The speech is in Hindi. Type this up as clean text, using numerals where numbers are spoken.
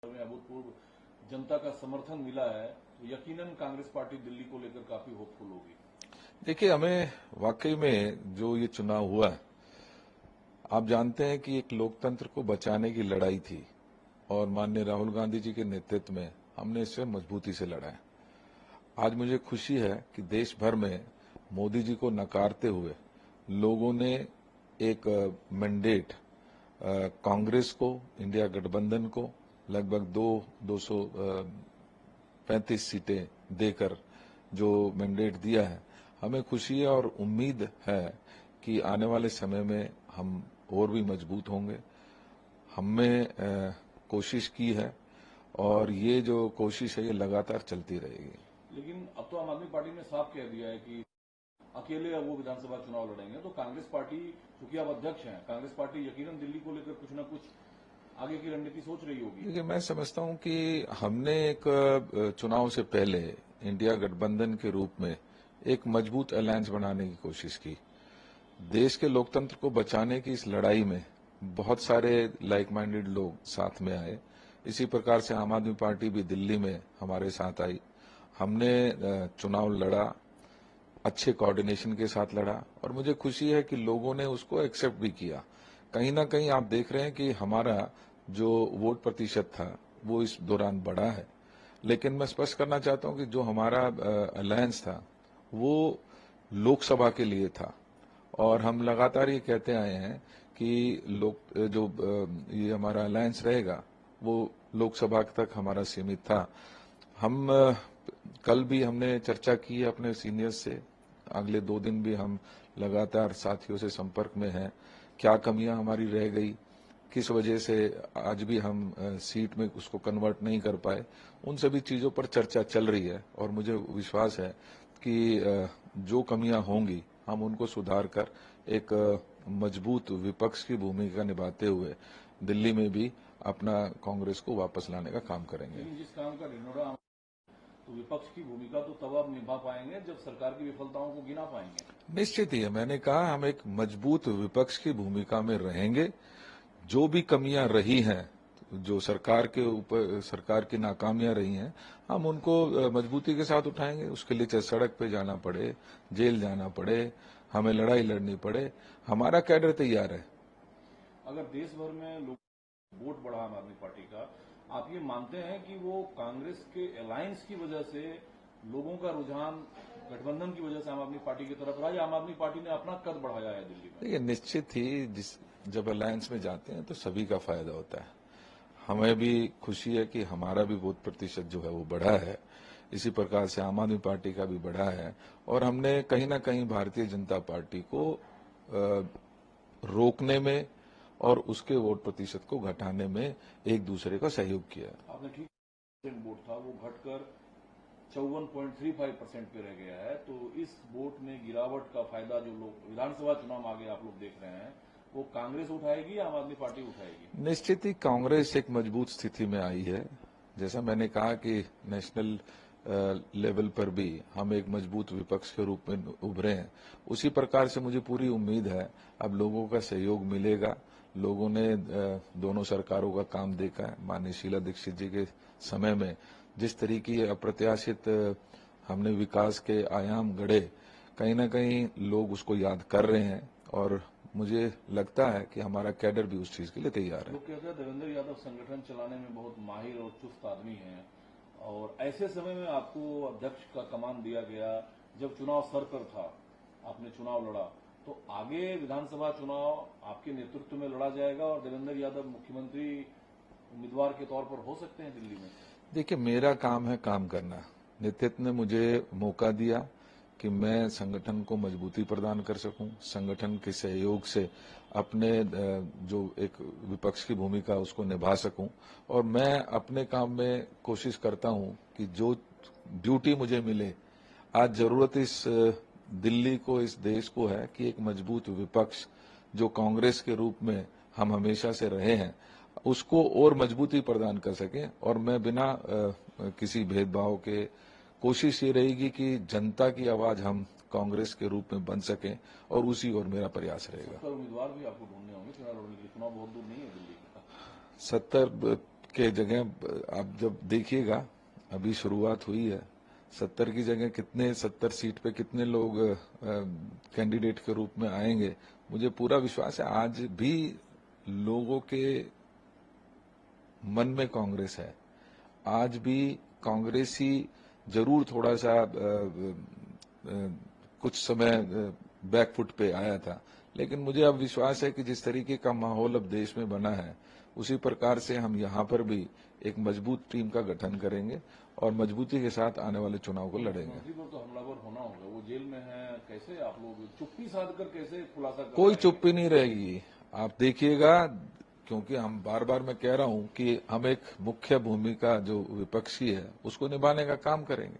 में अभूतपूर्व जनता का समर्थन मिला है तो यकीनन कांग्रेस पार्टी दिल्ली को लेकर काफी होपफुल होगी। देखिए, हमें वाकई में जो ये चुनाव हुआ, आप जानते हैं कि एक लोकतंत्र को बचाने की लड़ाई थी और माननीय राहुल गांधी जी के नेतृत्व में हमने इससे मजबूती से लड़ा है। आज मुझे खुशी है कि देश भर में मोदी जी को नकारते हुए लोगों ने एक मैंडेट कांग्रेस को, इंडिया गठबंधन को लगभग 235 सीटें देकर जो मैंडेट दिया है, हमें खुशी है और उम्मीद है कि आने वाले समय में हम और भी मजबूत होंगे। हमने कोशिश की है और ये जो कोशिश है ये लगातार चलती रहेगी। लेकिन अब तो आम आदमी पार्टी ने साफ कह दिया है कि अकेले अब वो विधानसभा चुनाव लड़ेंगे, तो कांग्रेस पार्टी, चूंकि आप अध्यक्ष हैं, कांग्रेस पार्टी यकीनन दिल्ली को लेकर कुछ न कुछ आगे की रणनीति सोच रही होगी। देखिए, मैं समझता हूं कि हमने एक चुनाव से पहले इंडिया गठबंधन के रूप में एक मजबूत अलायंस बनाने की कोशिश की। देश के लोकतंत्र को बचाने की इस लड़ाई में बहुत सारे लाइक माइंडेड लोग साथ में आए। इसी प्रकार से आम आदमी पार्टी भी दिल्ली में हमारे साथ आई। हमने चुनाव लड़ा, अच्छे कोऑर्डिनेशन के साथ लड़ा और मुझे खुशी है कि लोगों ने उसको एक्सेप्ट भी किया। कहीं ना कहीं आप देख रहे हैं कि हमारा जो वोट प्रतिशत था वो इस दौरान बढ़ा है। लेकिन मैं स्पष्ट करना चाहता हूं कि जो हमारा अलायंस था वो लोकसभा के लिए था और हम लगातार ये कहते आए हैं कि ये हमारा अलायंस रहेगा वो लोकसभा तक हमारा सीमित था। हम कल भी हमने चर्चा की है अपने सीनियर्स से, अगले 2 दिन भी हम लगातार साथियों से संपर्क में हैं। क्या कमियां हमारी रह गई, किस वजह से आज भी हम सीट में उसको कन्वर्ट नहीं कर पाए, उन सभी चीजों पर चर्चा चल रही है और मुझे विश्वास है कि जो कमियां होंगी हम उनको सुधार कर एक मजबूत विपक्ष की भूमिका निभाते हुए दिल्ली में भी अपना कांग्रेस को वापस लाने का काम करेंगे। लेकिन जिस काम का ढिंढोरा, तो विपक्ष की भूमिका तो तब आप निभा पाएंगे जब सरकार की विफलताओं को गिना पाएंगे। निश्चित ही है, मैंने कहा हम एक मजबूत विपक्ष की भूमिका में रहेंगे। जो भी कमियां रही हैं, जो सरकार की नाकामियां रही हैं, हम उनको मजबूती के साथ उठाएंगे। उसके लिए चाहे सड़क पे जाना पड़े, जेल जाना पड़े, हमें लड़ाई लड़नी पड़े, हमारा कैडर तैयार है। अगर देश भर में लोग वोट बढ़ा आम आदमी पार्टी का, आप ये मानते हैं कि वो कांग्रेस के अलायंस की वजह से लोगों का रुझान गठबंधन की वजह से आम आदमी पार्टी की तरफ रहा, या आम आदमी पार्टी ने अपना कद बढ़ाया है दिल्ली में? देखिए, निश्चित ही जब अलायंस में जाते हैं तो सभी का फायदा होता है। हमें भी खुशी है कि हमारा भी वोट प्रतिशत जो है वो बढ़ा है, इसी प्रकार से आम आदमी पार्टी का भी बढ़ा है और हमने कहीं ना कहीं भारतीय जनता पार्टी को रोकने में और उसके वोट प्रतिशत को घटाने में एक दूसरे का सहयोग किया। आपने ठीक, वोट था वो घटकर 54.35% पे रह गया है, तो इस वोट में गिरावट का फायदा जो लोग विधानसभा चुनाव आगे आप लोग देख रहे हैं, वो कांग्रेस उठाएगी या आम आदमी पार्टी उठाएगी? निश्चित ही कांग्रेस एक मजबूत स्थिति में आई है। जैसा मैंने कहा कि नेशनल लेवल पर भी हम एक मजबूत विपक्ष के रूप में उभरे हैं, उसी प्रकार से मुझे पूरी उम्मीद है अब लोगों का सहयोग मिलेगा। लोगों ने दोनों सरकारों का काम देखा है। माननीय शीला दीक्षित जी के समय में जिस तरीके अप्रत्याशित हमने विकास के आयाम गढ़े, कहीं ना कहीं लोग उसको याद कर रहे हैं और मुझे लगता है कि हमारा कैडर भी उस चीज के लिए तैयार है। लोग कहते हैं देवेंद्र यादव संगठन चलाने में बहुत माहिर और चुस्त आदमी हैं, और ऐसे समय में आपको अध्यक्ष का कमान दिया गया जब चुनाव सर पर था, आपने चुनाव लड़ा, तो आगे विधानसभा चुनाव आपके नेतृत्व में लड़ा जाएगा और देवेंद्र यादव मुख्यमंत्री उम्मीदवार के तौर पर हो सकते हैं दिल्ली में? देखिए, मेरा काम है काम करना। नेतृत्व ने मुझे मौका दिया कि मैं संगठन को मजबूती प्रदान कर सकूं, संगठन के सहयोग से अपने जो एक विपक्ष की भूमिका उसको निभा सकूं, और मैं अपने काम में कोशिश करता हूं कि जो ड्यूटी मुझे मिले। आज जरूरत इस दिल्ली को, इस देश को है कि एक मजबूत विपक्ष जो कांग्रेस के रूप में हम हमेशा से रहे हैं उसको और मजबूती प्रदान कर सकें, और मैं बिना किसी भेदभाव के, कोशिश ये रहेगी कि जनता की आवाज हम कांग्रेस के रूप में बन सकें और उसी ओर मेरा प्रयास रहेगा। 70 उम्मीदवार भी आपको ढूंढने होंगे चुनाव लड़ने के लिए, चुनाव बहुत दूर नहीं है दिल्ली का। 70 के जगह आप जब देखिएगा, अभी शुरुआत हुई है, 70 की जगह कितने 70 सीट पे कितने लोग कैंडिडेट के रूप में आएंगे, मुझे पूरा विश्वास है। आज भी लोगों के मन में कांग्रेस है, आज भी कांग्रेसी जरूर थोड़ा सा कुछ समय बैकफुट पे आया था, लेकिन मुझे अब विश्वास है कि जिस तरीके का माहौल अब देश में बना है, उसी प्रकार से हम यहाँ पर भी एक मजबूत टीम का गठन करेंगे और मजबूती के साथ आने वाले चुनाव को लड़ेंगे। मुख्यमंत्री पर तो हमलावर होना होगा, वो जेल में है, कैसे आप लोग चुप्पी साध कर कैसे खुलासा कर कोई पाएंगे? चुप्पी नहीं रहेगी, आप देखिएगा, क्योंकि हम बार बार मैं कह रहा हूं कि हम एक मुख्य भूमिका जो विपक्षी है उसको निभाने का काम करेंगे।